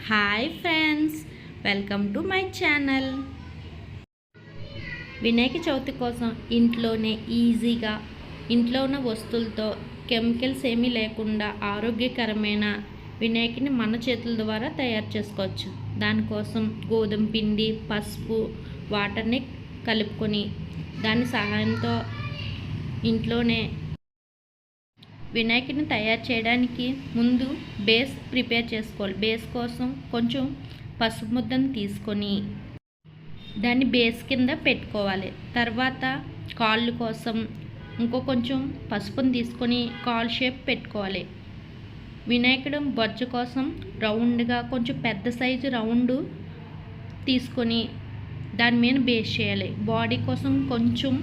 Hi friends, welcome to my channel. Vinayaka Chavithi కోసం ఇంట్లోనే ఈజీగా ఇంట్లో ఉన్న వస్తువులతో కెమికల్స్ ఏమీ లేకుండా ఆరోగ్యకరమైన వినాయకుని మన చేతుల ద్వారా తయారు చేసుకోవచ్చు. దానికోసం గోధుమ పిండి, పసుపు, వాటర్ని కలుపుకొని దాని సహాయంతో ఇంట్లోనే వినాయకుడిని తయారు చేయడానికి ముందు బేస్ ప్రిపేర్ చేసుకోవాలి. బేస్ కోసం కొంచెం పసుపు ముద్దను తీసుకొని దాన్ని బేస్ కింద పెట్టుకోవాలి. తర్వాత కాళ్ళు కోసం కొంచెం పసుపుని తీసుకొని కాల్ షేప్ పెట్టుకోవాలి. వినాయకుడు బొజ్జ కోసం రౌండ్గా కొంచెం పెద్ద సైజు రౌండ్ తీసుకొని దాని మీద బేస్ చేయాలి. బాడీ కోసం కొంచెం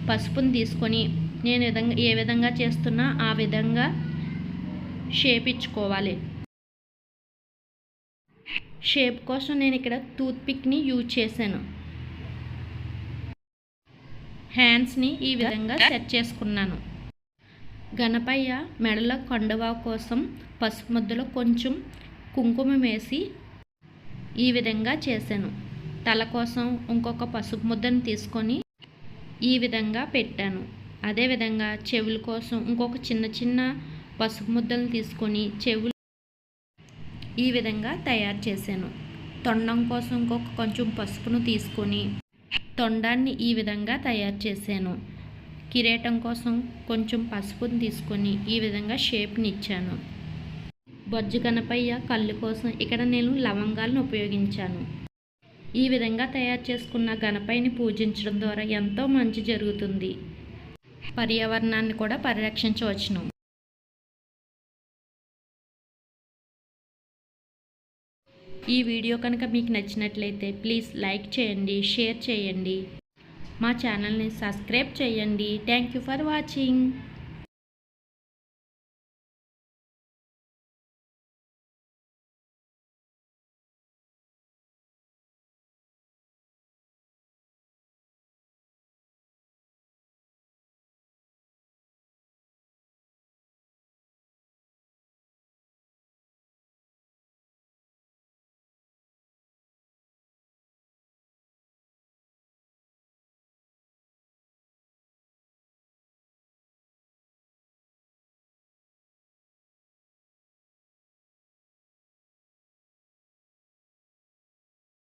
పసుపుని తీసుకొని నేను ఏ విధంగా చేస్తున్నా ఆ విధంగా షేప్ ఇచ్చుకోవాలి. షేప్ కోసం నేను ఇక్కడ టూత్పిక్ని యూజ్ చేశాను. హ్యాండ్స్ని ఈ విధంగా సెట్ చేసుకున్నాను. గణపయ్య మెడలో కండువా కోసం పసుపు ముద్దలో కొంచెం కుంకుమ వేసి ఈ విధంగా చేశాను. తల కోసం ఇంకొక పసుపు ముద్దను తీసుకొని ఈ విధంగా పెట్టాను. అదేవిధంగా చెవుల కోసం ఇంకొక చిన్న పసుపు ముద్దలు తీసుకొని చెవులు ఈ విధంగా తయారు చేశాను. తొండం కోసం కొంచెం పసుపును తీసుకొని తొండాన్ని ఈ విధంగా తయారు చేశాను. కిరీటం కోసం కొంచెం పసుపుని తీసుకొని ఈ విధంగా షేప్ని ఇచ్చాను. బొజ్జ గణపయ్య కళ్ళు కోసం ఇక్కడ నేను లవంగాలను ఉపయోగించాను. ఈ విధంగా తయారు చేసుకున్న గణపయ్యని పూజించడం ద్వారా ఎంతో మంచి జరుగుతుంది. పర్యావరణాన్ని కూడా పరిరక్షించవచ్చును. ఈ వీడియో కనుక మీకు నచ్చినట్లయితే ప్లీజ్ లైక్ చేయండి, షేర్ చేయండి, మా ఛానల్ని సబ్స్క్రైబ్ చేయండి. Thank you for watching.